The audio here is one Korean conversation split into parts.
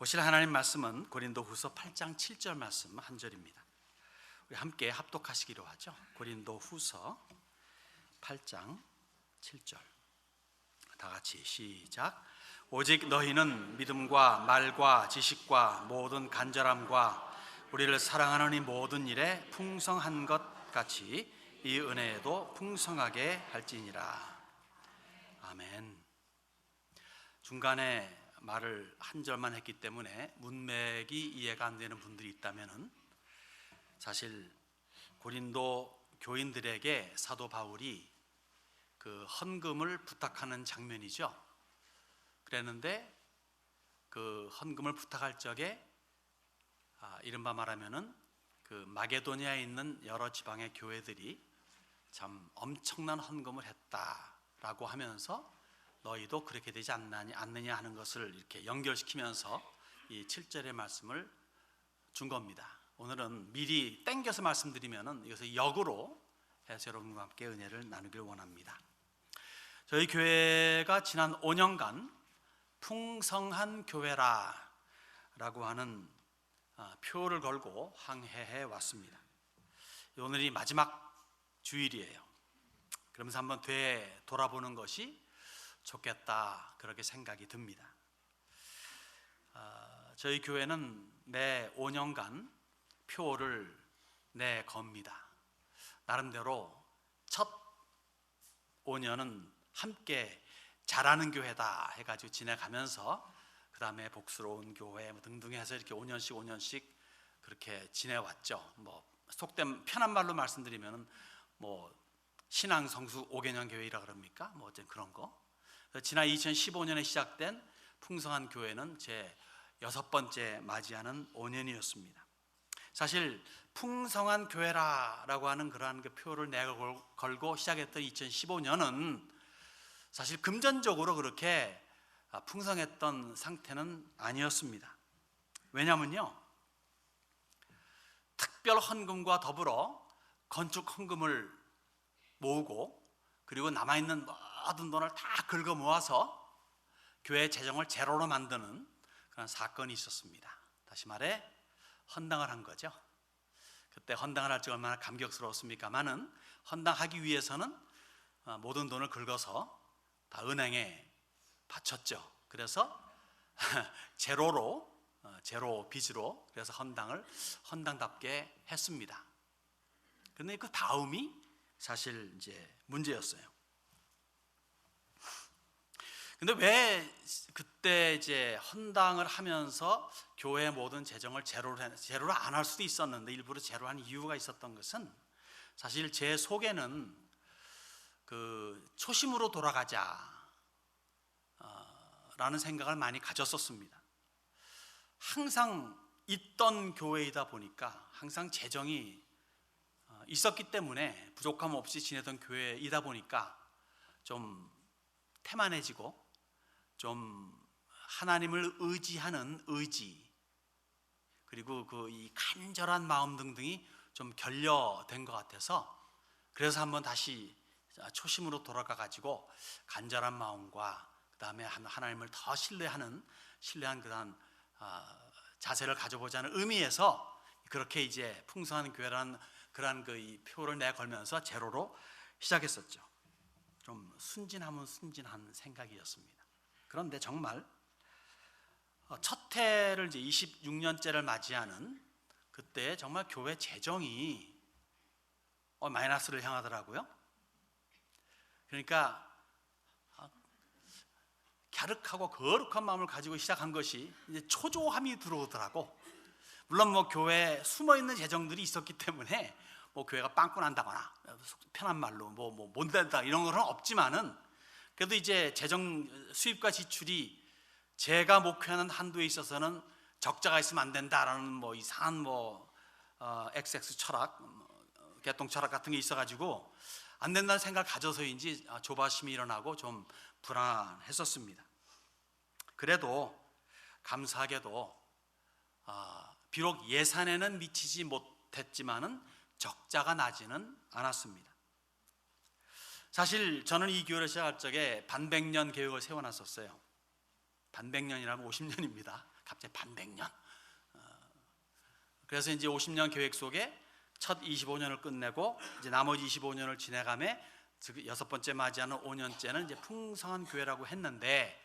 보실 하나님 말씀은 고린도후서 8장 7절 말씀 한 절입니다. 우리 함께 합독하시기로 하죠. 고린도후서 8장 7절 다 같이 시작. 오직 너희는 믿음과 말과 지식과 모든 간절함과 우리를 사랑하는 이 모든 일에 풍성한 것 같이 이 은혜에도 풍성하게 할지니라. 아멘. 중간에 말을 한 절만 했기 때문에 문맥이 이해가 안 되는 분들이 있다면은, 사실 고린도 교인들에게 사도 바울이 그 헌금을 부탁하는 장면이죠. 그랬는데 그 헌금을 부탁할 적에 이른바 말하면은 그 마게도니아에 있는 여러 지방의 교회들이 참 엄청난 헌금을 했다라고 하면서 너희도 그렇게 되지 않느냐 하는 것을 이렇게 연결시키면서 이 7절의 말씀을 준 겁니다. 오늘은 미리 땡겨서 말씀드리면은 이것을 역으로 해서 여러분과 함께 은혜를 나누길 원합니다. 저희 교회가 지난 5년간 풍성한 교회라 라고 하는 표를 걸고 항해해 왔습니다. 오늘이 마지막 주일이에요. 그러면서 한번 되돌아보는 것이 좋겠다, 그렇게 생각이 듭니다. 저희 교회는 매 5년간 표를 내겁니다. 나름대로 첫 5년은 함께 잘하는 교회다 해가지고 지내가면서 그 다음에 복스러운 교회 등등 해서 이렇게 5년씩 그렇게 지내왔죠. 뭐 속된 편한 말로 말씀드리면 뭐 신앙 성수 5개년 교회이라 그럽니까? 뭐 어쨌든 그런 거. 지난 2015년에 시작된 풍성한 교회는 제 6번째 맞이하는 5년이었습니다. 사실 풍성한 교회라고 하는 그러한 그 표를 내걸고 시작했던 2015년은 사실 금전적으로 그렇게 풍성했던 상태는 아니었습니다. 왜냐면요, 특별 헌금과 더불어 건축 헌금을 모으고 그리고 남아있는 모든 돈을 다 긁어 모아서 교회 재정을 제로로 만드는 그런 사건이 있었습니다. 다시 말해 헌당을 한 거죠. 그때 헌당을 할 때 얼마나 감격스러웠습니까마는, 헌당하기 위해서는 모든 돈을 긁어서 다 은행에 바쳤죠. 그래서 제로 빚으로 그래서 헌당답게 했습니다. 그런데 그 다음이 사실 이제 문제였어요. 근데 왜 그때 이제 헌당을 하면서 교회의 모든 재정을 제로로 안 할 수도 있었는데 일부러 제로 한 이유가 있었던 것은, 사실 제 속에는 그 초심으로 돌아가자 라는 생각을 많이 가졌었습니다. 항상 있던 교회이다 보니까, 항상 재정이 있었기 때문에 부족함 없이 지내던 교회이다 보니까 좀 태만해지고 좀 하나님을 의지하는 의지, 그리고 그 이 간절한 마음 등등이 좀 결여된 것 같아서, 그래서 한번 다시 초심으로 돌아가 가지고 간절한 마음과 그 다음에 하나님을 더 신뢰한 그런 자세를 가져보자는 의미에서 그렇게 이제 풍성한 교회라는 그런 그 이 표를 내걸면서 제로로 시작했었죠. 좀 순진하면 순진한 생각이었습니다. 그런데 정말 첫 해를 이제 26년째를 맞이하는 그때 정말 교회 재정이 마이너스를 향하더라고요. 그러니까 갸륵하고 거룩한 마음을 가지고 시작한 것이 이제 초조함이 들어오더라고. 물론 뭐 교회에 숨어있는 재정들이 있었기 때문에 뭐 교회가 빵꾸 난다거나 편한 말로 못 된다 이런 건 없지만은, 그래도 이제 재정 수입과 지출이 제가 목표하는 한도에 있어서는 적자가 있으면 안 된다라는 뭐 이상한 XX 철학, 개똥 철학 같은 게 있어가지고 안 된다는 생각을 가져서인지 조바심이 일어나고 좀 불안했었습니다. 그래도 감사하게도 비록 예산에는 미치지 못했지만은 적자가 나지는 않았습니다. 사실 저는 이 교회를 시작할 적에 반백년 계획을 세워놨었어요. 반백년이라면 50년입니다. 갑자기 반백년. 그래서 이제 50년 계획 속에 첫 25년을 끝내고 이제 나머지 25년을 지내가며 여섯 번째 맞이하는 5년째는 이제 풍성한 교회라고 했는데,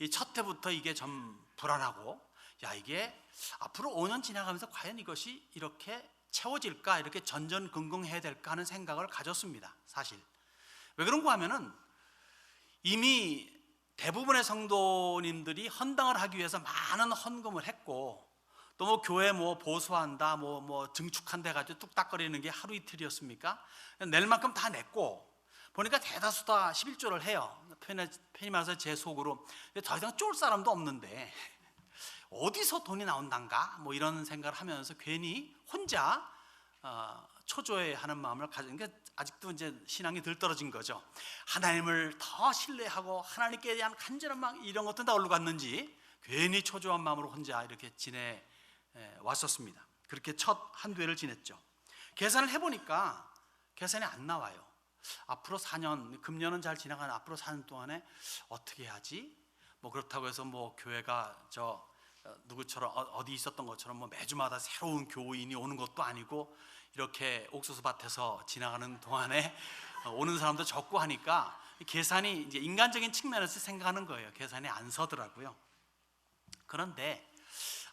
이 첫 해부터 이게 좀 불안하고, 야, 이게 앞으로 5년 지나가면서 과연 이것이 이렇게 채워질까, 이렇게 전전긍긍해야 될까 하는 생각을 가졌습니다. 사실 왜 그런가 하면은 이미 대부분의 성도님들이 헌당을 하기 위해서 많은 헌금을 했고, 또 뭐 교회 뭐 보수한다, 뭐 증축한다 해가지고 뚝딱거리는 게 하루 이틀이었습니까? 낼 만큼 다 냈고, 보니까 대다수 다 11조를 해요. 편히 말해서 제 속으로 더 이상 쫄 사람도 없는데 어디서 돈이 나온단가, 뭐 이런 생각을 하면서 괜히 혼자 초조해하는 마음을 가진 게, 아직도 이제 신앙이 덜 떨어진 거죠. 하나님을 더 신뢰하고 하나님께 대한 간절한 마음, 이런 것도 다 어디로 갔는지 괜히 초조한 마음으로 혼자 이렇게 지내 왔었습니다. 그렇게 첫 한두 해를 지냈죠. 계산을 해보니까 계산이 안 나와요. 앞으로 4년, 금년은 잘 지나가는 앞으로 4년 동안에 어떻게 해야지? 뭐 그렇다고 해서 뭐 교회가 누구처럼 어디 있었던 것처럼 뭐 매주마다 새로운 교인이 오는 것도 아니고, 이렇게 옥수수밭에서 지나가는 동안에 오는 사람도 적고 하니까 계산이, 이제 인간적인 측면에서 생각하는 거예요. 계산이 안 서더라고요. 그런데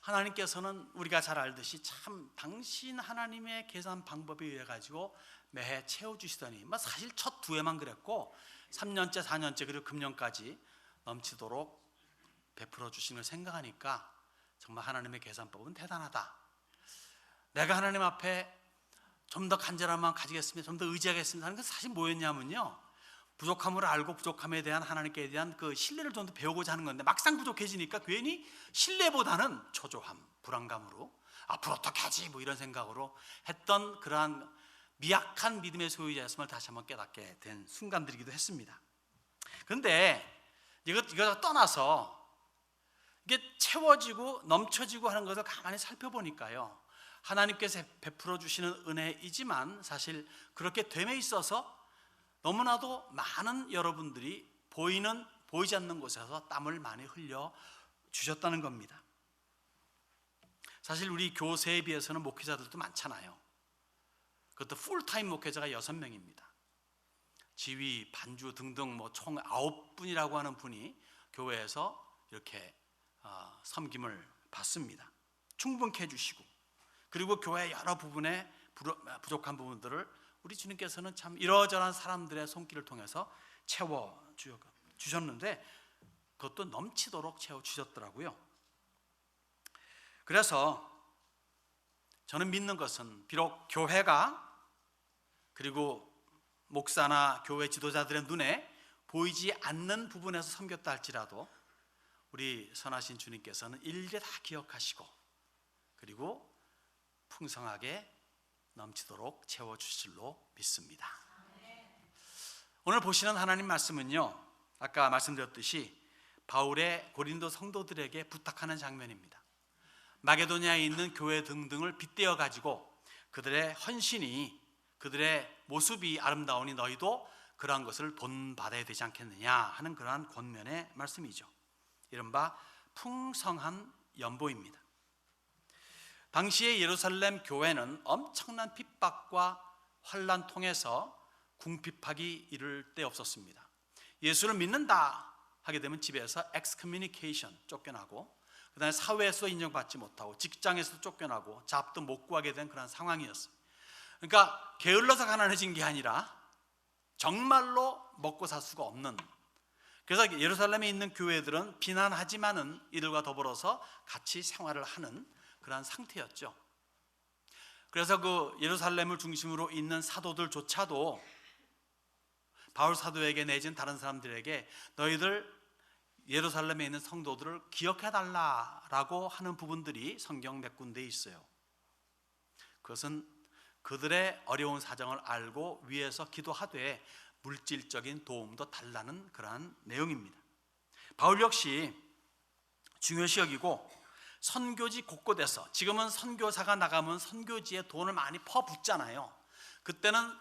하나님께서는 우리가 잘 알듯이 참 당신 하나님의 계산 방법에 의해 가지고 매해 채워주시더니, 사실 첫 두 해만 그랬고 3년째 4년째 그리고 금년까지 넘치도록 베풀어 주시는 걸 생각하니까 정말 하나님의 계산법은 대단하다. 내가 하나님 앞에 좀 더 간절한 마음 가지겠습니다, 좀 더 의지하겠습니다 하는 건 사실 뭐였냐면요, 부족함을 알고 부족함에 대한 하나님께 대한 그 신뢰를 좀 더 배우고자 하는 건데, 막상 부족해지니까 괜히 신뢰보다는 초조함, 불안감으로 앞으로 어떻게 하지, 뭐 이런 생각으로 했던 그러한 미약한 믿음의 소유자였음을 다시 한번 깨닫게 된 순간들이기도 했습니다. 그런데 이거 떠나서 이게 채워지고 넘쳐지고 하는 것을 가만히 살펴보니까요, 하나님께서 베풀어 주시는 은혜이지만 사실 그렇게 됨에 있어서 너무나도 많은 여러분들이 보이지 않는 곳에서 땀을 많이 흘려 주셨다는 겁니다. 사실 우리 교세에 비해서는 목회자들도 많잖아요. 그것도 풀타임 목회자가 6명입니다. 지휘, 반주 등등 총 9분이라고 하는 분이 교회에서 이렇게 섬김을 받습니다. 충분케 해주시고, 그리고 교회 여러 부분에 부족한 부분들을 우리 주님께서는 참 이러저러한 사람들의 손길을 통해서 채워 주셨는데, 그것도 넘치도록 채워 주셨더라고요. 그래서 저는 믿는 것은, 비록 교회가 그리고 목사나 교회 지도자들의 눈에 보이지 않는 부분에서 섬겼다 할지라도 우리 선하신 주님께서는 일일이 다 기억하시고, 그리고 풍성하게 넘치도록 채워주실 줄로 믿습니다. 오늘 보시는 하나님 말씀은요, 아까 말씀드렸듯이 바울의 고린도 성도들에게 부탁하는 장면입니다. 마게도니아에 있는 교회 등등을 빗대어 가지고 그들의 헌신이, 그들의 모습이 아름다우니 너희도 그러한 것을 본받아야 되지 않겠느냐 하는 그러한 권면의 말씀이죠. 이른바 풍성한 연보입니다. 당시의 예루살렘 교회는 엄청난 핍박과 환난 통해서 궁핍하기 이를 데 없었습니다. 예수를 믿는다 하게 되면 집에서 excommunication, 쫓겨나고, 그 다음에 사회에서 인정받지 못하고, 직장에서 쫓겨나고, 잡도 못 구하게 된 그런 상황이었어요. 그러니까 게을러서 가난해진 게 아니라 정말로 먹고 살 수가 없는, 그래서 예루살렘에 있는 교회들은 비난하지만은 이들과 더불어서 같이 생활을 하는 그러한 상태였죠. 그래서 그 예루살렘을 중심으로 있는 사도들조차도 바울 사도에게 내진 다른 사람들에게 너희들 예루살렘에 있는 성도들을 기억해달라라고 하는 부분들이 성경 몇 군데 있어요. 그것은 그들의 어려운 사정을 알고 위에서 기도하되 물질적인 도움도 달라는 그러한 내용입니다. 바울 역시 중요시 여기고 선교지 곳곳에서, 지금은 선교사가 나가면 선교지에 돈을 많이 퍼붓잖아요. 그때는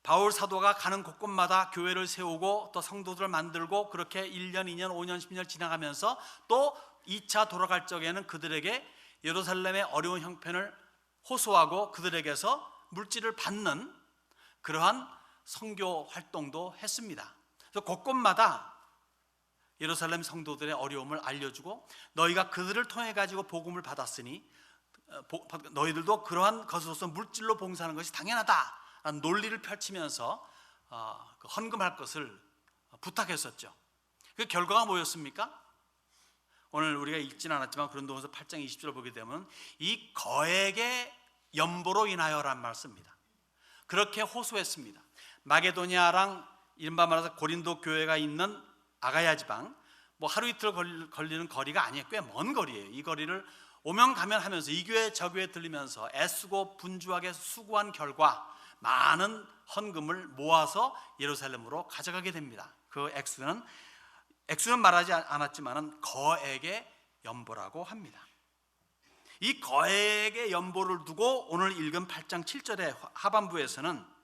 바울 사도가 가는 곳곳마다 교회를 세우고 또 성도들을 만들고, 그렇게 1년, 2년, 5년, 10년 지나가면서 또 2차 돌아갈 적에는 그들에게 예루살렘의 어려운 형편을 호소하고 그들에게서 물질을 받는 그러한 선교 활동도 했습니다. 그래서 곳곳마다 예루살렘 성도들의 어려움을 알려주고 너희가 그들을 통해 가지고 복음을 받았으니 너희들도 그러한 것으로서 물질로 봉사하는 것이 당연하다라는 논리를 펼치면서 헌금할 것을 부탁했었죠. 그 결과가 뭐였습니까? 오늘 우리가 읽지는 않았지만 고린도후서 8장 20절을 보게 되면 이 거액의 연보로 인하여란 말씀입니다. 그렇게 호소했습니다. 마게도니아랑 이른바 말해서 고린도 교회가 있는 아가야 지방, 뭐 하루 이틀 걸리는 거리가 아니에요. 꽤 먼 거리예요. 이 거리를 오면 가면 하면서 이 교회 저 교회 들리면서 애쓰고 분주하게 수고한 결과 많은 헌금을 모아서 예루살렘으로 가져가게 됩니다. 그 액수는 말하지 않았지만 거액의 연보라고 합니다. 이 거액의 연보를 두고 오늘 읽은 8장 7절의 하반부에서는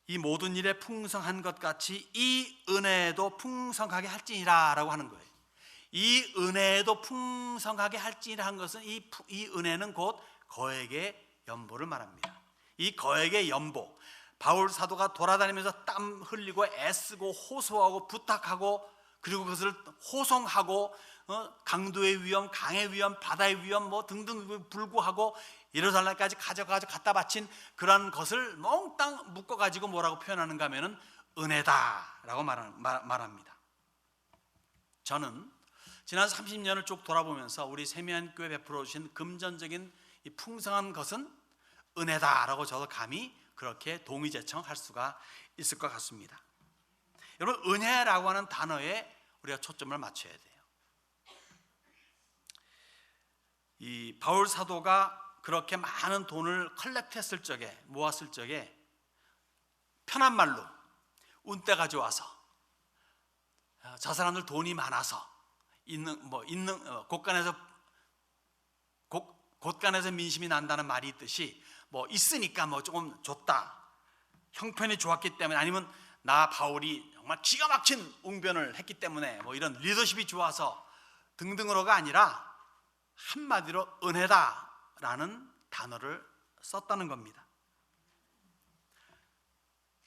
이 모든 일에 풍성한 것 같이 이 은혜에도 풍성하게 할지니라 라고 하는 거예요. 이 은혜에도 풍성하게 할지니라 한 것은 이 은혜는 곧 거액의 연보를 말합니다. 이 거액의 연보, 바울 사도가 돌아다니면서 땀 흘리고 애쓰고 호소하고 부탁하고 그리고 그것을 호송하고 강도의 위험, 강의 위험, 바다의 위험 뭐 등등 불구하고 예루살렘까지 가져가서 갖다 바친 그런 것을 몽땅 묶어가지고 뭐라고 표현하는가 하면은 은혜다라고 말합니다. 저는 지난 30년을 쭉 돌아보면서 우리 세미안교회 베풀어 주신 금전적인 이 풍성한 것은 은혜다라고 저도 감히 그렇게 동의제청할 수가 있을 것 같습니다. 여러분, 은혜라고 하는 단어에 우리가 초점을 맞춰야 돼요. 이 바울 사도가 그렇게 많은 돈을 컬렉트했을 적에, 모았을 적에 편한 말로 운때가 좋아서 저 사람들 돈이 많아서 곳간에서 민심이 난다는 말이 있듯이 뭐 있으니까 뭐 조금 줬다, 형편이 좋았기 때문에, 아니면 나 바울이 정말 기가 막힌 웅변을 했기 때문에 뭐 이런 리더십이 좋아서 등등으로가 아니라 한마디로 은혜다라는 단어를 썼다는 겁니다.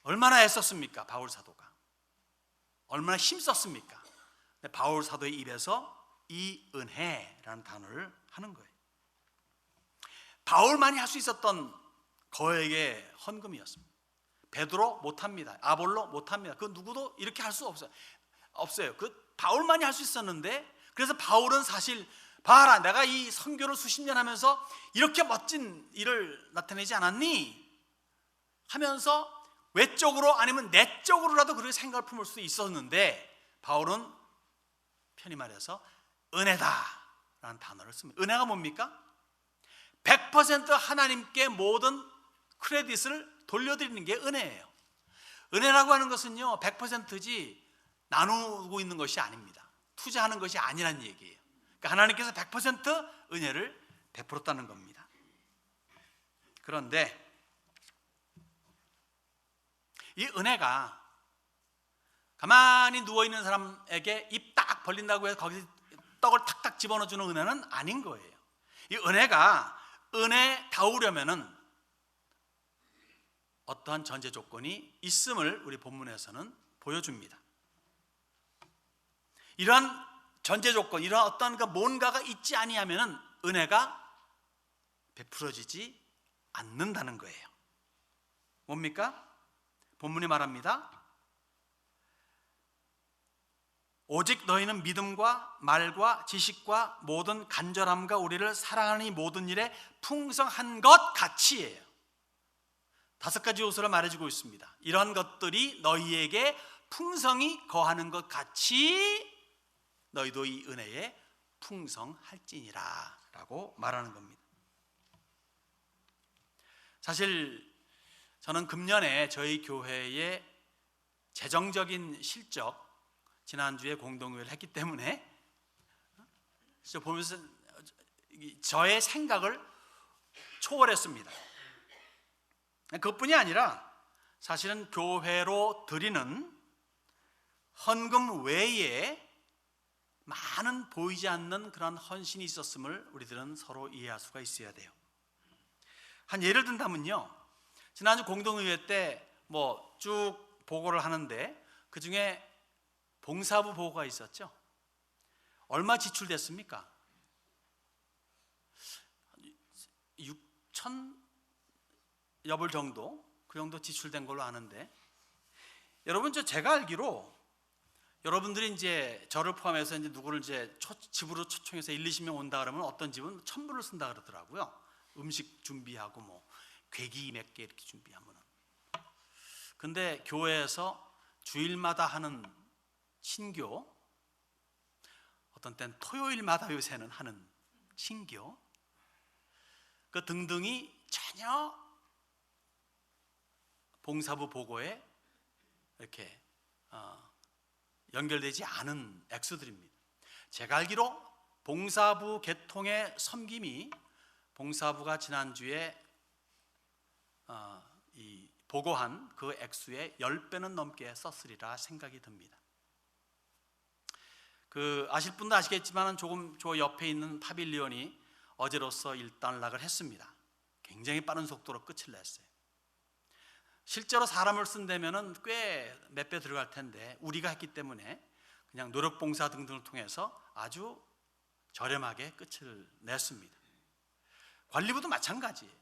얼마나 애썼습니까? 바울 사도가 얼마나 힘썼습니까? 바울 사도의 입에서 이 은혜라는 단어를 하는 거예요. 바울만이 할 수 있었던 거액의 헌금이었습니다. 베드로 못합니다. 아볼로 못합니다. 그 누구도 이렇게 할 수 없어요. 그 바울만이 할 수 있었는데, 그래서 바울은 사실 봐라, 내가 이 선교를 수십 년 하면서 이렇게 멋진 일을 나타내지 않았니? 하면서 외적으로 아니면 내적으로라도 그렇게 생각을 품을 수 있었는데, 바울은 편히 말해서 은혜다라는 단어를 씁니다. 은혜가 뭡니까? 100% 하나님께 모든 크레딧을 돌려드리는 게 은혜예요. 은혜라고 하는 것은요, 100%지 나누고 있는 것이 아닙니다. 투자하는 것이 아니란 얘기예요. 그러니까 하나님께서 100% 은혜를 베풀었다는 겁니다. 그런데 이 은혜가 가만히 누워있는 사람에게 입 딱 벌린다고 해서 거기서 떡을 탁탁 집어넣어주는 은혜는 아닌 거예요. 이 은혜가 은혜다우려면은 어떠한 전제 조건이 있음을 우리 본문에서는 보여줍니다. 이러한 전제 조건, 이러한 어떠한 뭔가가 있지 아니하면은 은혜가 베풀어지지 않는다는 거예요. 뭡니까? 본문이 말합니다. 오직 너희는 믿음과 말과 지식과 모든 간절함과 우리를 사랑하는 이 모든 일에 풍성한 것 같이예요. 5가지 요소를 말해주고 있습니다. 이러한 것들이 너희에게 풍성히 거하는 것 같이 너희도 이 은혜에 풍성할지니라 라고 말하는 겁니다. 사실 저는 금년에 저희 교회의 재정적인 실적, 지난주에 공동회의를 했기 때문에 보면서 저의 생각을 초월했습니다. 그것뿐이 아니라 사실은 교회로 드리는 헌금 외에 많은 보이지 않는 그런 헌신이 있었음을 우리들은 서로 이해할 수가 있어야 돼요. 한 예를 든다면요, 지난주 공동의회 때 뭐 쭉 보고를 하는데 그 중에 봉사부 보고가 있었죠. 얼마 지출됐습니까? 6천 여불 정도, 그 정도 지출된 걸로 아는데, 여러분 제가 알기로 여러분들이 이제 저를 포함해서 이제 누구를 이제 집으로 초청해서 1, 20명 온다 그러면 어떤 집은 1,000불을 쓴다 그러더라고요. 음식 준비하고 뭐 괴기 몇 개 이렇게 준비하면은. 근데 교회에서 주일마다 하는 신교, 어떤 때는 토요일마다 요새는 하는 신교, 그 등등이 전혀 봉사부 보고에 이렇게 연결되지 않은 액수들입니다. 제가 알기로 봉사부 개통의 섬김이 봉사부가 지난주에 이 보고한 그 액수의 10배는 넘게 썼으리라 생각이 듭니다. 그 아실 분도 아시겠지만 조금 저 옆에 있는 파빌리온이 어제로서 일단락을 했습니다. 굉장히 빠른 속도로 끝을 냈어요. 실제로 사람을 쓴다면은 꽤 몇 배 들어갈 텐데 우리가 했기 때문에 그냥 노력봉사 등등을 통해서 아주 저렴하게 끝을 냈습니다. 관리부도 마찬가지예요.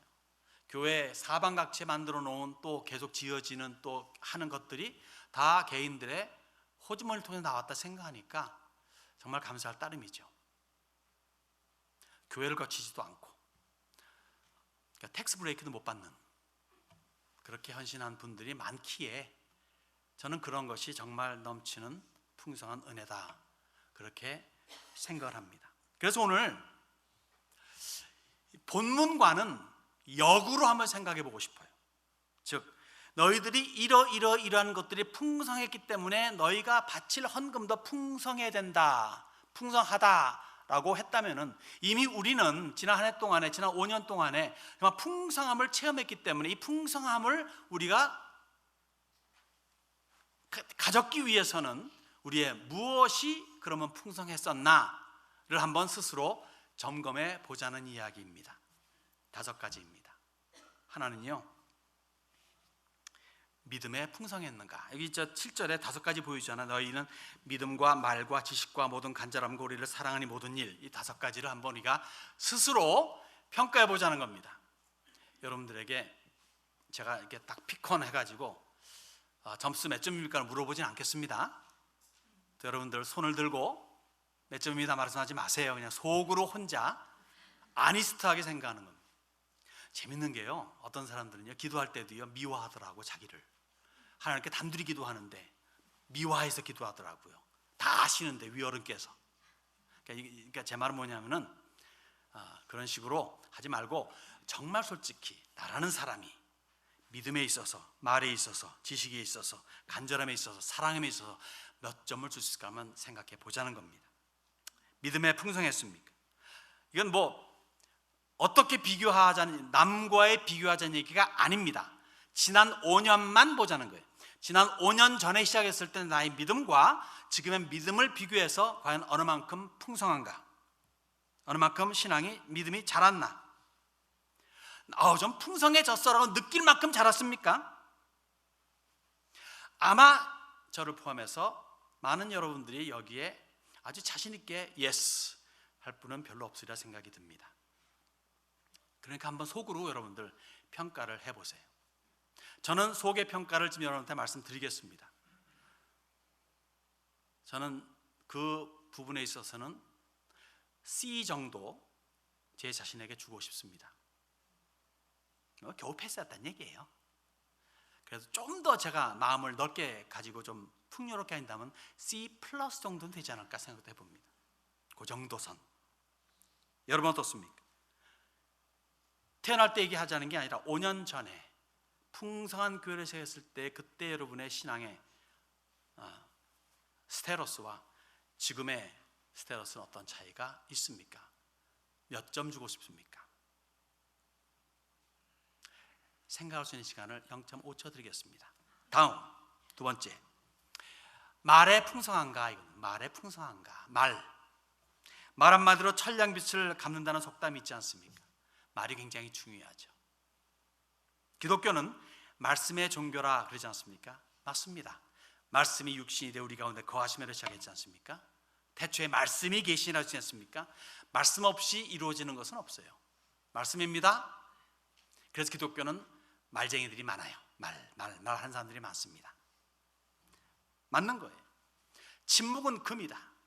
교회 사방각체 만들어 놓은 또 계속 지어지는 또 하는 것들이 다 개인들의 호주머니를 통해 나왔다 생각하니까 정말 감사할 따름이죠. 교회를 거치지도 않고, 그러니까 텍스 브레이크도 못 받는 그렇게 헌신한 분들이 많기에 저는 그런 것이 정말 넘치는 풍성한 은혜다, 그렇게 생각을 합니다. 그래서 오늘 본문과는 역으로 한번 생각해 보고 싶어요. 즉 너희들이 이러한 것들이 풍성했기 때문에 너희가 바칠 헌금도 풍성해야 된다, 풍성하다라고 했다면은 이미 우리는 지난 한 해 동안에, 지난 5년 동안에 정말 풍성함을 체험했기 때문에 이 풍성함을 우리가 가졌기 위해서는 우리의 무엇이 그러면 풍성했었나를 한번 스스로 점검해 보자는 이야기입니다. 5가지입니다. 하나는요, 믿음에 풍성했는가. 여기 7절에 5가지 보이잖아. 너희는 믿음과 말과 지식과 모든 간절함과 우리를 사랑하니 모든 일, 이 5가지를 한번 우리가 스스로 평가해 보자는 겁니다. 여러분들에게 제가 이렇게 딱 피컨 해가지고 점수 몇 점입니까 물어보진 않겠습니다. 여러분들 손을 들고 몇 점입니다 말씀하지 마세요. 그냥 속으로 혼자 아니스트하게 생각하는 겁니다. 재밌는 게요, 어떤 사람들은요 기도할 때도요 미워하더라고. 자기를 하나님께 단둘이 기도하는데 미워해서 기도하더라고요. 다 아시는데 위어른께서. 그러니까 제 말은 뭐냐면은 그런 식으로 하지 말고 정말 솔직히 나라는 사람이 믿음에 있어서, 말에 있어서, 지식에 있어서, 간절함에 있어서, 사랑함에 있어서 몇 점을 줄 수 있을까 한번 생각해 보자는 겁니다. 믿음에 풍성했습니까? 이건 뭐 어떻게 비교하자는, 남과의 비교하자는 얘기가 아닙니다. 지난 5년만 보자는 거예요. 지난 5년 전에 시작했을 때 나의 믿음과 지금의 믿음을 비교해서 과연 어느 만큼 풍성한가, 어느 만큼 신앙이, 믿음이 자랐나. 좀 풍성해졌어라고 느낄 만큼 자랐습니까? 아마 저를 포함해서 많은 여러분들이 여기에 아주 자신 있게 예스 할 분은 별로 없으리라 생각이 듭니다. 그러니까 한번 속으로 여러분들 평가를 해보세요. 저는 속의 평가를 지금 여러분한테 말씀드리겠습니다. 저는 그 부분에 있어서는 C 정도 제 자신에게 주고 싶습니다. 겨우 패스했다는 얘기예요. 그래서 좀 더 제가 마음을 넓게 가지고 좀 풍요롭게 한다면 C 플러스 정도는 되지 않을까 생각도 해봅니다. 그 정도 선. 여러분 어떻습니까? 태어날 때 얘기하자는 게 아니라 5년 전에 풍성한 교회를 세웠을 때 그때 여러분의 신앙의 스테러스와 지금의 스테러스는 어떤 차이가 있습니까? 몇 점 주고 싶습니까? 생각할 수 있는 시간을 0.5초 드리겠습니다. 다음, 두 번째, 말에 풍성한가? 이건 말에 풍성한가? 말, 말 한마디로 천냥빛을 갚는다는 속담이 있지 않습니까? 말이 굉장히 중요하죠. 기독교는 말씀의 종교라 그러지 않습니까? 맞습니다. 말씀이 육신이 되어 우리 가운데 거하시며로 시작했지 않습니까? 태초에 말씀이 계시니라 하지 않습니까? 말씀 없이 이루어지는 것은 없어요. 말씀입니다. 그래서 기독교는 말쟁이들이 많아요. 말하는 사람들이 많습니다. 맞는 거예요. 침묵은 금이다.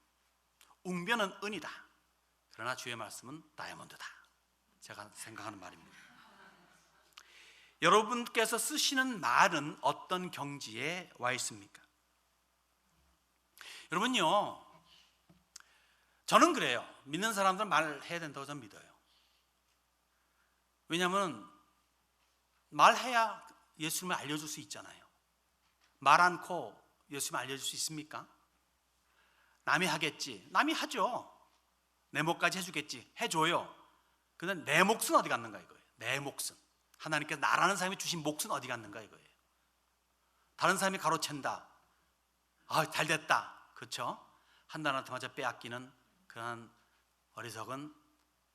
웅변은 은이다. 그러나 주의 말씀은 다이아몬드다. 제가 생각하는 말입니다. 여러분께서 쓰시는 말은 어떤 경지에 와 있습니까? 여러분요, 저는 그래요. 믿는 사람들은 말해야 된다고 저는 믿어요. 왜냐하면 말해야 예수님을 알려줄 수 있잖아요. 말 않고 예수님을 알려줄 수 있습니까? 남이 하겠지. 남이 하죠. 내 몫까지 해주겠지. 해줘요. 근데 내 몫은 어디 갔는가 이거예요. 내 몫은. 하나님께서 나라는 사람이 주신 몫은 어디 갔는가 이거예요. 다른 사람이 가로챈다. 아, 잘 됐다. 그렇죠? 한나라한테마저 빼앗기는 그런 어리석은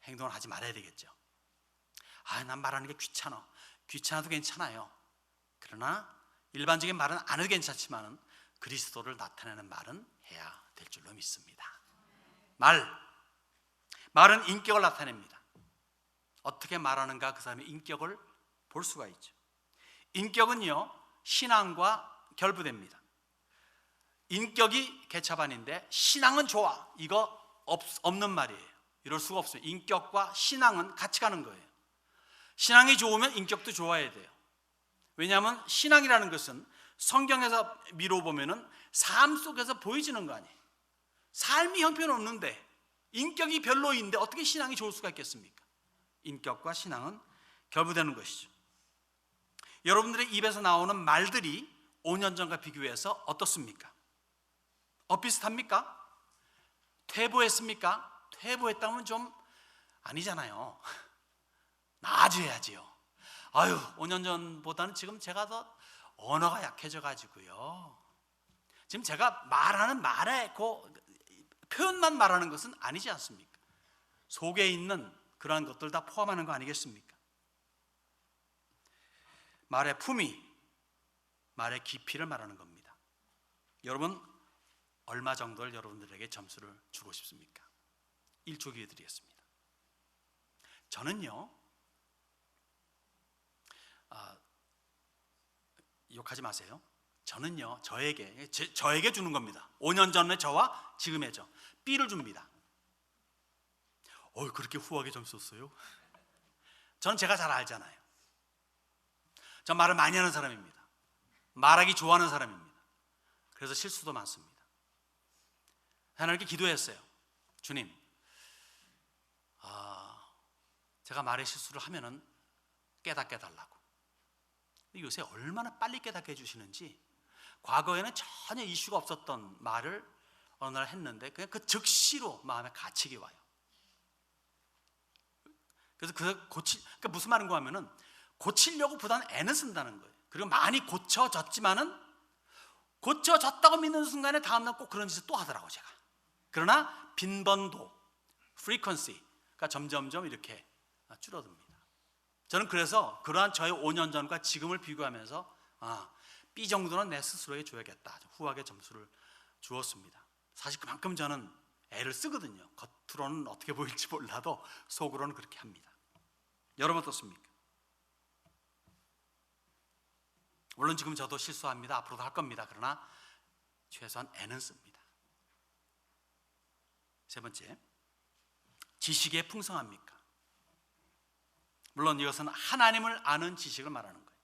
행동을 하지 말아야 되겠죠. 아, 난 말하는 게 귀찮아. 귀찮아도 괜찮아요. 그러나 일반적인 말은 안 해도 괜찮지만 그리스도를 나타내는 말은 해야 될 줄로 믿습니다. 말은 인격을 나타냅니다. 어떻게 말하는가 그 사람의 인격을 볼 수가 있죠. 인격은요, 신앙과 결부됩니다. 인격이 개차반인데 신앙은 좋아. 이거 없는 말이에요. 이럴 수가 없어요. 인격과 신앙은 같이 가는 거예요. 신앙이 좋으면 인격도 좋아야 돼요. 왜냐하면 신앙이라는 것은 성경에서 미뤄보면은 삶 속에서 보여지는 거 아니에요. 삶이 형편없는데 인격이 별로인데 어떻게 신앙이 좋을 수가 있겠습니까? 인격과 신앙은 결부되는 것이죠. 여러분들의 입에서 나오는 말들이 5년 전과 비교해서 어떻습니까? 비슷합니까? 퇴보했습니까? 퇴보했다면 좀 아니잖아요. 나아져야지요. 5년 전보다는 지금 제가 더 언어가 약해져 가지고요. 지금 제가 말하는 말에 표현만 말하는 것은 아니지 않습니까? 속에 있는 그러한 것들 다 포함하는 거 아니겠습니까? 말의 품위, 말의 깊이를 말하는 겁니다. 여러분, 얼마 정도를 여러분들에게 점수를 주고 싶습니까? 1초 기회 드리겠습니다. 저는요, 욕하지 마세요. 저는요, 저에게 주는 겁니다. 5년 전의 저와 지금의 저, B를 줍니다. 그렇게 후하게 점수 줬어요? 저는 제가 잘 알잖아요. 전 말을 많이 하는 사람입니다. 말하기 좋아하는 사람입니다. 그래서 실수도 많습니다. 하나님께 기도했어요. 주님, 제가 말의 실수를 하면은 깨닫게 해달라고. 요새 얼마나 빨리 깨닫게 해주시는지, 과거에는 전혀 이슈가 없었던 말을 어느 날 했는데 그냥 그 즉시로 마음에 갇히게 와요. 그래서 그러니까 무슨 말인가 하면은 고치려고 보다는 애는 쓴다는 거예요. 그리고 많이 고쳐졌지만은 고쳐졌다고 믿는 순간에 다음날 꼭 그런 짓을 또 하더라고 제가. 그러나 빈번도, frequency가 점점점 이렇게 줄어듭니다. 저는 그래서 그러한 저의 5년 전과 지금을 비교하면서 B 정도는 내 스스로에게 줘야겠다. 후하게 점수를 주었습니다. 사실 그만큼 저는 애를 쓰거든요. 겉으로는 어떻게 보일지 몰라도 속으로는 그렇게 합니다. 여러분 어떻습니까? 물론 지금 저도 실수합니다. 앞으로도 할 겁니다. 그러나 최소한 애는 씁니다. 세 번째, 지식에 풍성합니까? 물론 이것은 하나님을 아는 지식을 말하는 거예요.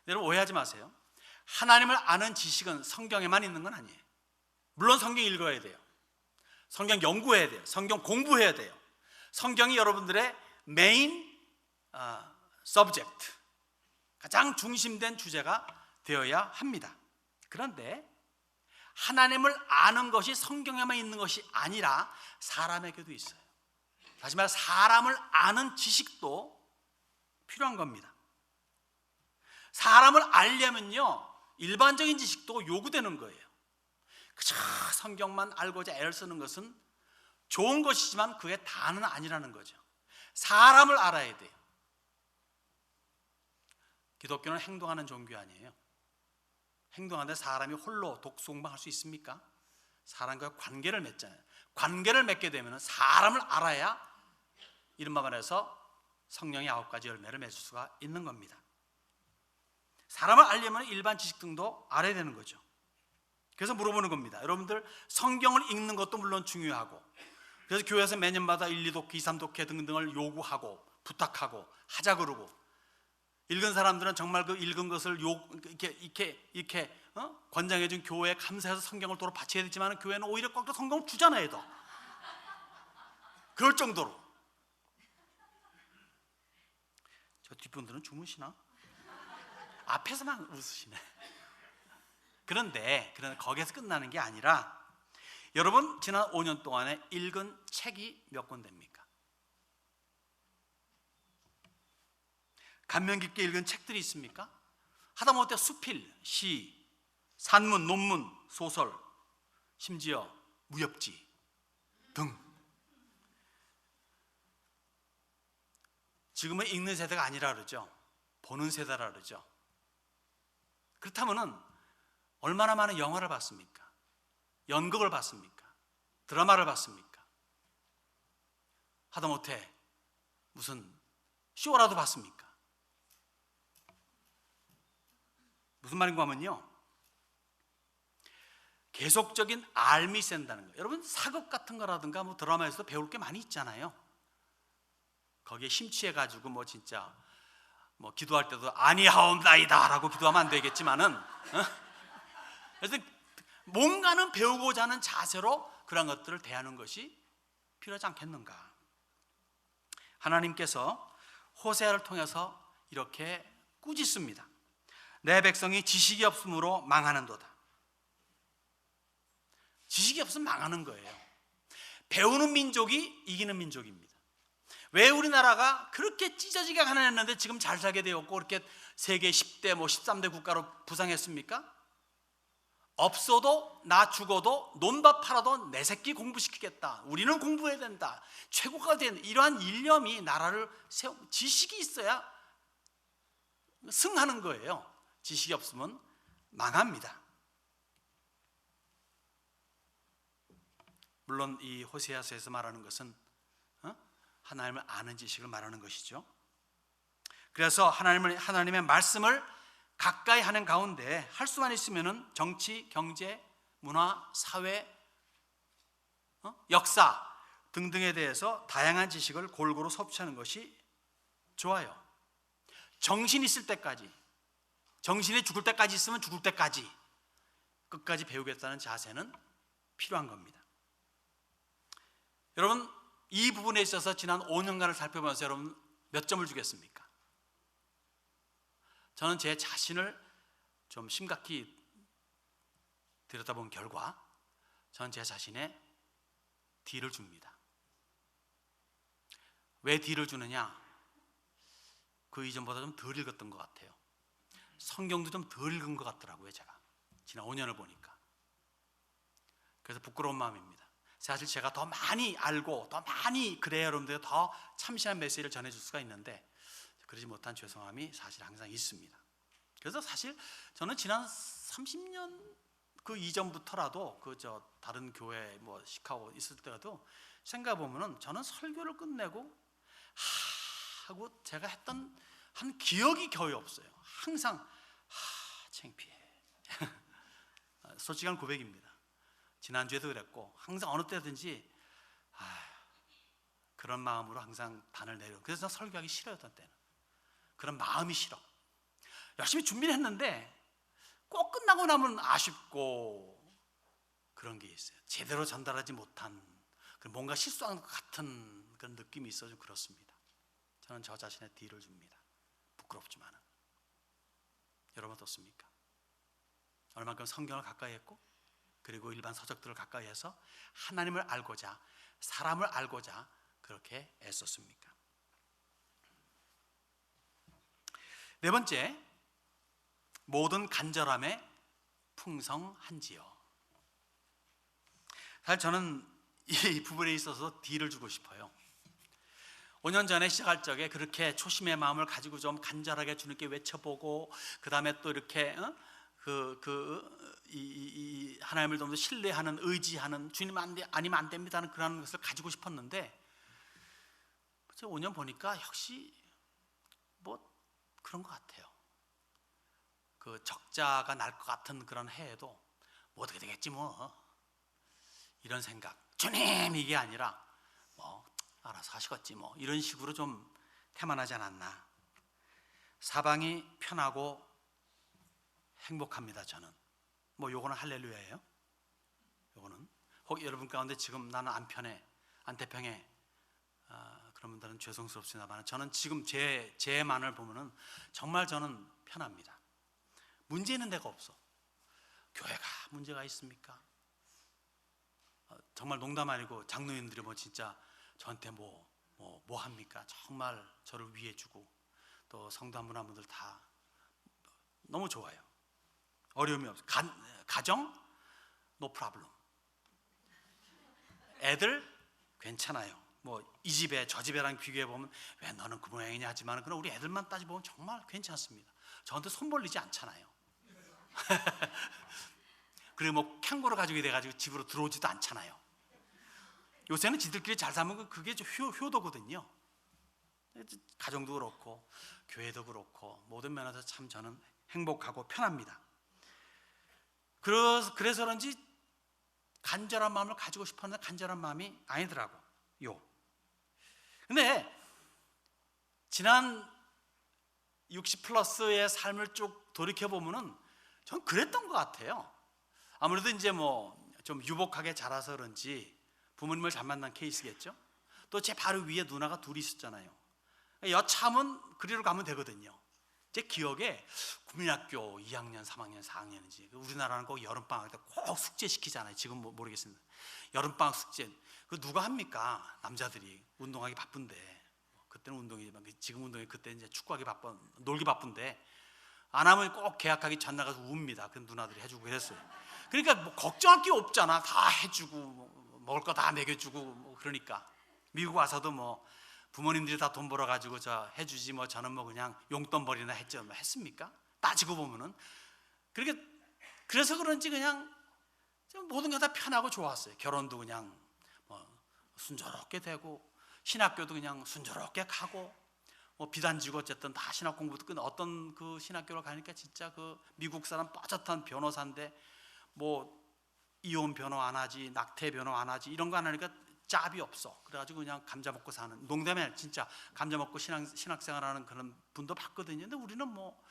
여러분 오해하지 마세요. 하나님을 아는 지식은 성경에만 있는 건 아니에요. 물론 성경 읽어야 돼요. 성경 연구해야 돼요. 성경 공부해야 돼요. 성경이 여러분들의 메인 서브젝트, 가장 중심된 주제가 되어야 합니다. 그런데 하나님을 아는 것이 성경에만 있는 것이 아니라 사람에게도 있어요. 다시 말해 사람을 아는 지식도 필요한 겁니다. 사람을 알려면요 일반적인 지식도 요구되는 거예요. 그저 성경만 알고자 애를 쓰는 것은 좋은 것이지만 그게 다는 아니라는 거죠. 사람을 알아야 돼요. 기독교는 행동하는 종교 아니에요. 행동하는데 사람이 홀로 독수공방할 수 있습니까? 사람과 관계를 맺잖아요. 관계를 맺게 되면 사람을 알아야 이른바 말해서 성령의 9가지 열매를 맺을 수가 있는 겁니다. 사람을 알려면 일반 지식 등도 알아야 되는 거죠. 그래서 물어보는 겁니다. 여러분들 성경을 읽는 것도 물론 중요하고, 그래서 교회에서 매년마다 1, 2독기, 2, 3독기 등등을 요구하고 부탁하고 하자 그러고, 읽은 사람들은 정말 그 읽은 것을 이렇게 권장해 준 교회에 감사해서 성경을 도로 바쳐야 되지만, 교회는 오히려 꼭 성경을 주잖아요. 더 그럴 정도로. 저 뒷분들은 주무시나? 앞에서만 웃으시네. 그런데 거기에서 끝나는 게 아니라, 여러분 지난 5년 동안에 읽은 책이 몇 권 됩니까? 감명 깊게 읽은 책들이 있습니까? 하다못해 수필, 시, 산문, 논문, 소설, 심지어 무협지 등. 지금은 읽는 세대가 아니라 그러죠. 보는 세대라 그러죠. 그렇다면은 얼마나 많은 영화를 봤습니까? 연극을 봤습니까? 드라마를 봤습니까? 하다못해 무슨 쇼라도 봤습니까? 무슨 말인가 하면요, 계속적인 알미 센다는 거예요. 여러분 사극 같은 거라든가 뭐 드라마에서 배울 게 많이 있잖아요. 거기에 심취해가지고 뭐 진짜 뭐 기도할 때도 아니하옵나이다 라고 기도하면 안 되겠지만은, 그래서 뭔가는 배우고자 하는 자세로 그런 것들을 대하는 것이 필요하지 않겠는가. 하나님께서 호세아를 통해서 이렇게 꾸짖습니다. 내 백성이 지식이 없으므로 망하는도다. 지식이 없으면 망하는 거예요. 배우는 민족이 이기는 민족입니다. 왜 우리나라가 그렇게 찢어지게 가난했는데 지금 잘 살게 되었고 그렇게 세계 10대 13대 국가로 부상했습니까? 없어도 나 죽어도 논밭 팔아도 내 새끼 공부시키겠다, 우리는 공부해야 된다, 최고가 된 이러한 일념이 나라를 지식이 있어야 승하는 거예요. 지식이 없으면 망합니다. 물론 이 호세아서에서 말하는 것은 하나님을 아는 지식을 말하는 것이죠. 그래서 하나님의 말씀을 가까이 하는 가운데 할 수만 있으면은 정치, 경제, 문화, 사회, 역사 등등에 대해서 다양한 지식을 골고루 섭취하는 것이 좋아요. 정신 있을 때까지, 정신이 죽을 때까지 있으면 죽을 때까지 끝까지 배우겠다는 자세는 필요한 겁니다. 여러분 이 부분에 있어서 지난 5년간을 살펴보면서 여러분 몇 점을 주겠습니까? 저는 제 자신을 좀 심각히 들여다본 결과 저는 제 자신에 D를 줍니다. 왜 D를 주느냐? 그 이전보다 좀 덜 읽었던 것 같아요. 성경도 좀 덜 읽은 것 같더라고요. 제가 지난 5년을 보니까. 그래서 부끄러운 마음입니다. 사실 제가 더 많이 알고 더 많이 그래야 여러분들 더 참신한 메시지를 전해줄 수가 있는데 그러지 못한 죄송함이 사실 항상 있습니다. 그래서 사실 저는 지난 30년 그 이전부터라도 다른 교회 뭐 시카고 있을 때라도 생각해 보면은 저는 설교를 끝내고 하고 제가 했던 한 기억이 거의 없어요. 항상 창피해. 솔직한 고백입니다. 지난주에도 그랬고 항상 어느 때든지 그런 마음으로 항상 단을 내려. 그래서 설교하기 싫어였던 때는 그런 마음이 싫어. 열심히 준비를 했는데 꼭 끝나고 나면 아쉽고 그런 게 있어요. 제대로 전달하지 못한 뭔가 실수한 것 같은 그런 느낌이 있어서 그렇습니다. 저는 저 자신의 D를 줍니다. 부끄럽지만은. 여러분 어떻습니까? 얼마만큼 성경을 가까이 했고 그리고 일반 서적들을 가까이 해서 하나님을 알고자 사람을 알고자 그렇게 애썼습니까? 네 번째, 모든 간절함에 풍성한지요. 사실 저는 이 부분에 있어서 D를 주고 싶어요. 5년 전에 시작할 적에 그렇게 초심의 마음을 가지고 좀 간절하게 주님께 외쳐보고, 그 다음에 또 이렇게 하나님을 좀 더 신뢰하는, 의지하는, 주님 아니면 안 됩니다는 그런 것을 가지고 싶었는데, 5년 보니까 역시 뭐 그런 것 같아요. 그 적자가 날 것 같은 그런 해에도 뭐 어떻게 되겠지 뭐, 이런 생각. 주님 이게 아니라 뭐 알아서 하시겠지 뭐, 이런 식으로 좀 태만하지 않았나. 사방이 편하고 행복합니다. 저는 뭐 요거는 할렐루야예요. 요거는 혹 여러분 가운데 지금 나는 안 편해, 안 태평해, 그런 분들은 죄송스럽습니다만, 저는 지금 제만을 보면은 정말 저는 편합니다. 문제 있는 데가 없어. 교회가 문제가 있습니까? 정말 농담 아니고 장로님들이 뭐 진짜 저한테 뭐 합니까? 정말 저를 위해주고, 또 성도 한 분 한 분들 다 너무 좋아요. 어려움이 없어. 가정 no problem. 애들 괜찮아요. 뭐 이 집에 저 집에랑 비교해 보면 왜 너는 그 모양이냐 하지만, 그럼 우리 애들만 따져 보면 정말 괜찮습니다. 저한테 손 벌리지 않잖아요. 그리고 뭐 캥거루 가지고 돼가지고 집으로 들어오지도 않잖아요. 요새는 지들끼리 잘 살면 그게 좀 효도거든요. 가정도 그렇고 교회도 그렇고 모든 면에서 참 저는 행복하고 편합니다. 그래서 그런지 간절한 마음을 가지고 싶었는데 간절한 마음이 아니더라고요. 근데 지난 60 플러스의 삶을 쭉 돌이켜보면은 전 그랬던 것 같아요. 아무래도 이제 뭐 좀 유복하게 자라서 그런지 부모님을 잘 만난 케이스겠죠. 또 제 바로 위에 누나가 둘이 있었잖아요. 여차하면 그리로 가면 되거든요. 제 기억에 국민학교 2학년, 3학년, 4학년인지, 우리나라는 꼭 여름방학 때 꼭 숙제 시키잖아요. 지금 모르겠습니다. 여름방학 숙제 그 누가 합니까? 남자들이 운동하기 바쁜데, 그때는 운동이지만 지금 운동이, 그때 이제 축구하기 바쁜, 놀기 바쁜데 안 하면 꼭 계약하기 전날 가서 웁니다. 그 누나들이 해주고 그랬어요. 그러니까 뭐 걱정할 게 없잖아. 다 해주고 먹을 거 다 먹여주고 뭐. 그러니까 미국 와서도 뭐 부모님들이 다 돈 벌어가지고 저 해주지 뭐, 저는 뭐 그냥 용돈벌이나 했죠. 뭐 했습니까? 따지고 보면은. 그러니까 그래서 그런지 그냥 모든 게 다 편하고 좋았어요. 결혼도 그냥 뭐 순조롭게 되고, 신학교도 그냥 순조롭게 가고, 뭐 비단지고 어쨌든 다 신학 공부도 끝. 어떤 그 신학교를 가니까 진짜 그 미국 사람 뻣뻣한 변호사인데 뭐 이혼 변호 안 하지, 낙태 변호 안 하지, 이런 거 안 하니까 짭이 없어. 그래가지고 그냥 감자 먹고 사는, 농담에 진짜 감자 먹고 신학생활하는 그런 분도 봤거든요. 근데 우리는 뭐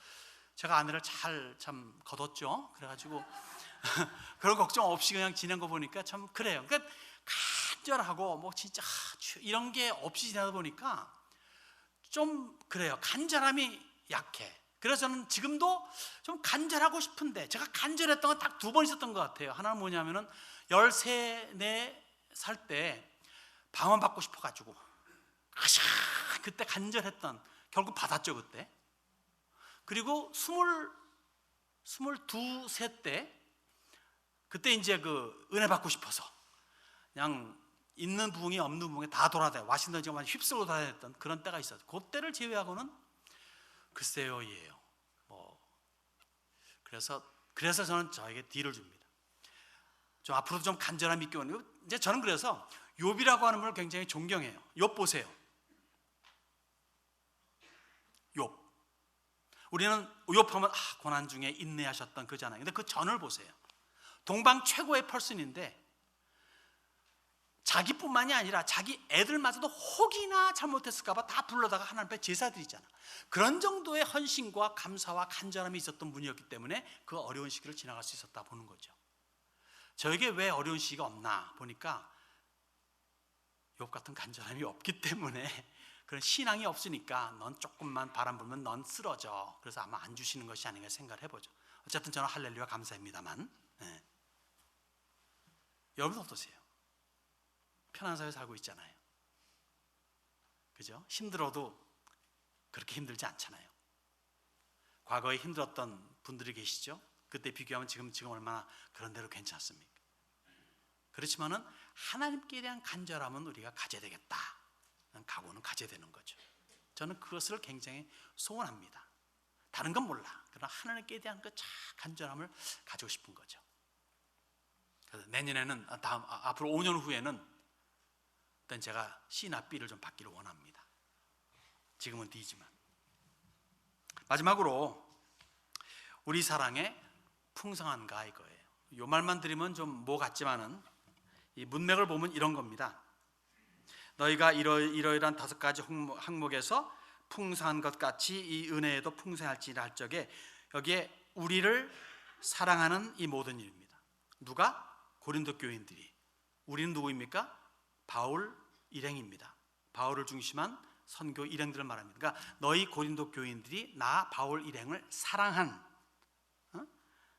제가 아내를 잘 참 거뒀죠. 그래가지고 그런 걱정 없이 그냥 지낸 거 보니까 참 그래요. 그러니까 간절하고 뭐 진짜 이런 게 없이 지내다 보니까 좀 그래요. 간절함이 약해. 그래서 저는 지금도 좀 간절하고 싶은데, 제가 간절했던 건 딱 2번 있었던 것 같아요. 하나는 뭐냐면은 13, 4살 때 방언 받고 싶어가지고 그때 간절했던, 결국 받았죠 그때. 그리고 22, 셋 때 그때 이제 그 은혜 받고 싶어서 그냥 있는 부흥이 없는 부흥에 다 돌아다녀, 와신턴 지금 휩쓸고 다녔던 그런 때가 있었어요. 그때를 제외하고는 글쎄요예요. 뭐 그래서 저는 저에게 D를 줍니다. 좀 앞으로도 좀 간절함 있게 오는. 이제 저는 그래서 욥이라고 하는 분을 굉장히 존경해요. 욥 보세요. 욥. 우리는 욥하면 고난 중에 인내하셨던 그잖아요. 근데 그 전을 보세요. 동방 최고의 펄슨인데 자기뿐만이 아니라 자기 애들마저도 혹이나 잘못했을까봐 다 불러다가 하나님 앞에 제사 드리잖아. 그런 정도의 헌신과 감사와 간절함이 있었던 분이었기 때문에 그 어려운 시기를 지나갈 수 있었다 보는 거죠. 저에게 왜 어려운 시기가 없나 보니까 욥 같은 간절함이 없기 때문에, 그런 신앙이 없으니까 넌 조금만 바람 불면 넌 쓰러져. 그래서 아마 안 주시는 것이 아닌가 생각을 해보죠. 어쨌든 저는 할렐루야 감사합니다만. 네. 여러분 어떠세요? 편한 사회 살고 있잖아요. 그죠? 힘들어도 그렇게 힘들지 않잖아요. 과거에 힘들었던 분들이 계시죠? 그때 비교하면 지금 얼마나 그런 대로 괜찮습니까? 그렇지만은 하나님께 대한 간절함은 우리가 가져야 되겠다. 각오는 가져야 되는 거죠. 저는 그것을 굉장히 소원합니다. 다른 건 몰라. 그러나 하나님께 대한 그 간절함을 가지고 싶은 거죠. 그래서 내년에는 앞으로 5년 후에는 일단 제가 C나 B를 좀 받기를 원합니다. 지금은 D지만. 마지막으로 우리 사랑의 풍성한가 이거예요. 이 말만 드리면 좀 뭐 같지만은 이 문맥을 보면 이런 겁니다. 너희가 이러이러한 5가지 항목에서 풍성한 것 같이 이 은혜에도 풍성할지라 할 적에 여기에 우리를 사랑하는 이 모든 일입니다. 누가? 고린도 교인들이. 우리는 누구입니까? 바울 일행입니다. 바울을 중심한 선교 일행들을 말합니다. 그러니까 너희 고린도 교인들이 나 바울 일행을 사랑한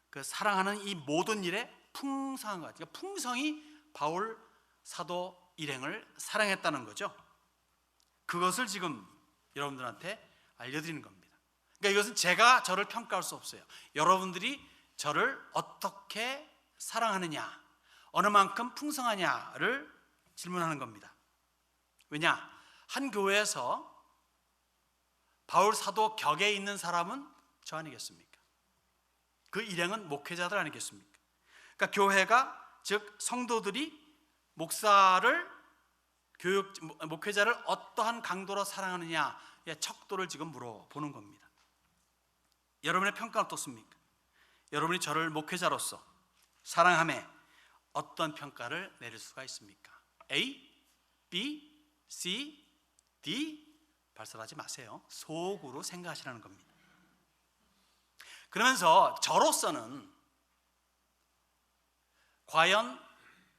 그 사랑하는 이 모든 일에 풍성한 것 같아요. 그러니까 풍성이 바울 사도 일행을 사랑했다는 거죠. 그것을 지금 여러분들한테 알려드리는 겁니다. 그러니까 이것은 제가 저를 평가할 수 없어요. 여러분들이 저를 어떻게 사랑하느냐, 어느 만큼 풍성하냐를 질문하는 겁니다. 왜냐? 한 교회에서 바울 사도 격에 있는 사람은 저 아니겠습니까? 그 일행은 목회자들 아니겠습니까? 그러니까 교회가, 즉 성도들이 목회자를 어떠한 강도로 사랑하느냐의 척도를 지금 물어보는 겁니다. 여러분의 평가는 어떻습니까? 여러분이 저를 목회자로서 사랑함에 어떤 평가를 내릴 수가 있습니까? A, B, C, D? 발설하지 마세요. 속으로 생각하시라는 겁니다. 그러면서 저로서는 과연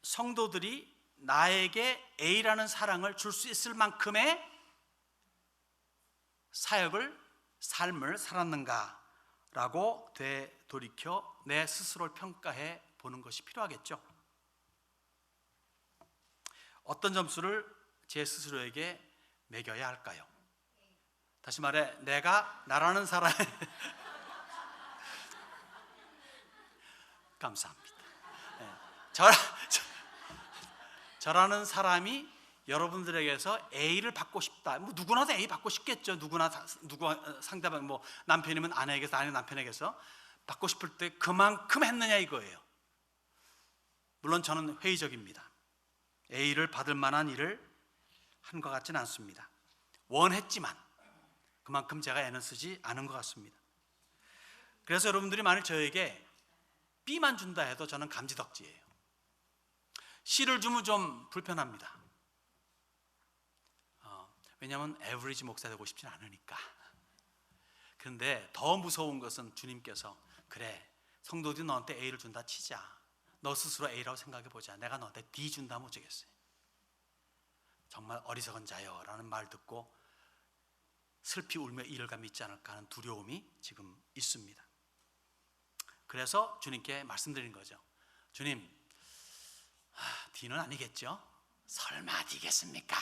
성도들이 나에게 A라는 사랑을 줄 수 있을 만큼의 삶을 살았는가라고 되돌이켜 내 스스로를 평가해 보는 것이 필요하겠죠. 어떤 점수를 제 스스로에게 매겨야 할까요? 다시 말해, 내가 나라는 사람의 감사합니다. 저라는 사람이 여러분들에게서 A를 받고 싶다. 뭐 누구나 다 A 받고 싶겠죠. 누구나 상대방, 뭐 남편이면 아내에게서, 아내 남편에게서 받고 싶을 때 그만큼 했느냐 이거예요. 물론 저는 회의적입니다. A를 받을 만한 일을 한 것 같지는 않습니다. 원했지만 그만큼 제가 애는 쓰지 않은 것 같습니다. 그래서 여러분들이 만일 저에게 B만 준다 해도 저는 감지덕지예요. C를 주면 좀 불편합니다. 왜냐하면 에버리지 목사 되고 싶진 않으니까. 그런데 더 무서운 것은 주님께서 그래, 성도들이 너한테 A를 준다 치자. 너 스스로 A라고 생각해 보자. 내가 너한테 D 준다면 어쩌겠어요. 정말 어리석은 자여 라는 말 듣고 슬피 울며 이를 가 믿지 않을까 하는 두려움이 지금 있습니다. 그래서 주님께 말씀드린 거죠. 주님, D는 아니겠죠? 설마 D겠습니까?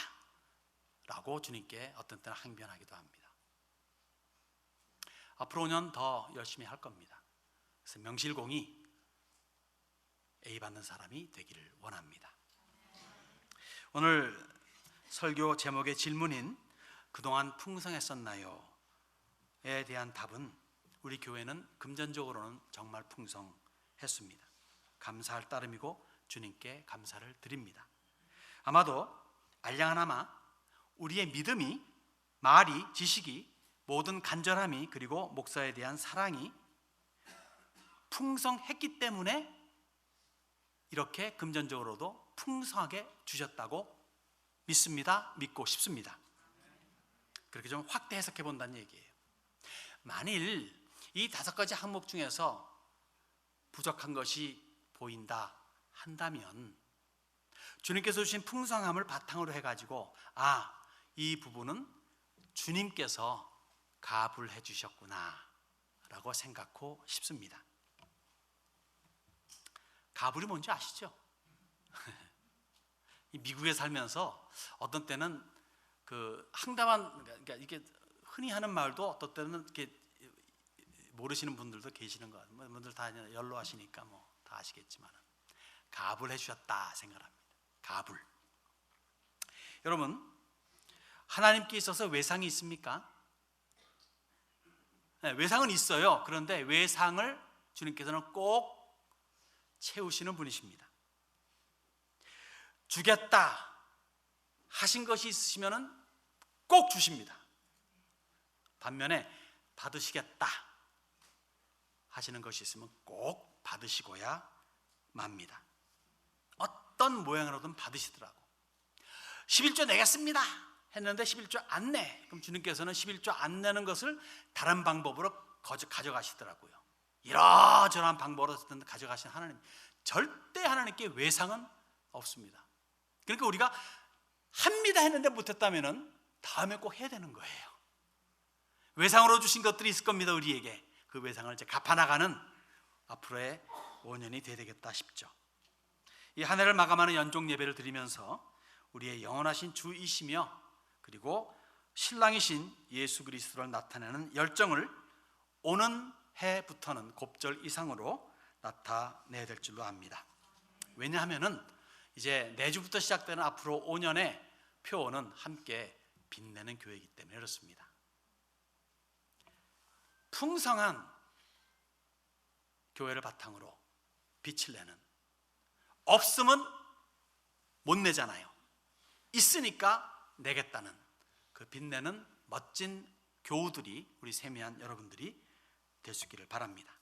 라고 주님께 어떤 때는 항변하기도 합니다. 앞으로 5년 더 열심히 할 겁니다. 그래서 명실공히 A 받는 사람이 되기를 원합니다. 오늘 설교 제목의 질문인 그동안 풍성했었나요? 에 대한 답은 우리 교회는 금전적으로는 정말 풍성했습니다. 감사할 따름이고 주님께 감사를 드립니다. 아마도 알량하나마 우리의 믿음이, 말이, 지식이, 모든 간절함이, 그리고 목사에 대한 사랑이 풍성했기 때문에 이렇게 금전적으로도 풍성하게 주셨다고 믿고 싶습니다. 그렇게 좀 확대 해석해 본다는 얘기예요. 만일 이 5가지 항목 중에서 부족한 것이 보인다 한다면 주님께서 주신 풍성함을 바탕으로 해가지고 이 부분은 주님께서 가불해 주셨구나 라고 생각하고 싶습니다. 가불이 뭔지 아시죠? 미국에 살면서 어떤 때는 그 황당한, 그러니까 이게 흔히 하는 말도 어떤 때는 이렇게 모르시는 분들도 계시는 것 같아요. 분들 다 연로하시니까 뭐 다 아시겠지만 갑을 해주셨다 생각합니다. 갑을. 여러분, 하나님께 있어서 외상이 있습니까? 네, 외상은 있어요. 그런데 외상을 주님께서는 꼭 채우시는 분이십니다. 주겠다 하신 것이 있으시면 꼭 주십니다. 반면에 받으시겠다 하시는 것이 있으면 꼭 받으시고야 맙니다. 어떤 모양으로든 받으시더라고. 11조 내겠습니다 했는데 11조 안 내. 그럼 주님께서는 11조 안 내는 것을 다른 방법으로 가져가시더라고요. 이러저러한 방법으로 가져가신 하나님, 절대 하나님께 외상은 없습니다. 그러니까 우리가 합니다 했는데 못했다면 다음에 꼭 해야 되는 거예요. 외상으로 주신 것들이 있을 겁니다. 우리에게 그 외상을 이제 갚아나가는 앞으로의 5년이 돼야 되겠다 싶죠. 이 한 해를 마감하는 연종 예배를 드리면서 우리의 영원하신 주이시며 그리고 신랑이신 예수 그리스도를 나타내는 열정을 오는 해부터는 곱절 이상으로 나타내야 될 줄로 압니다. 왜냐하면은 이제 내주부터 시작되는 앞으로 5년의 표어는 함께 빛내는 교회이기 때문에 그렇습니다. 풍성한 교회를 바탕으로 빛을 내는, 없으면 못 내잖아요. 있으니까 내겠다는 그 빛내는 멋진 교우들이 우리 세미한 여러분들이 될 수 있기를 바랍니다.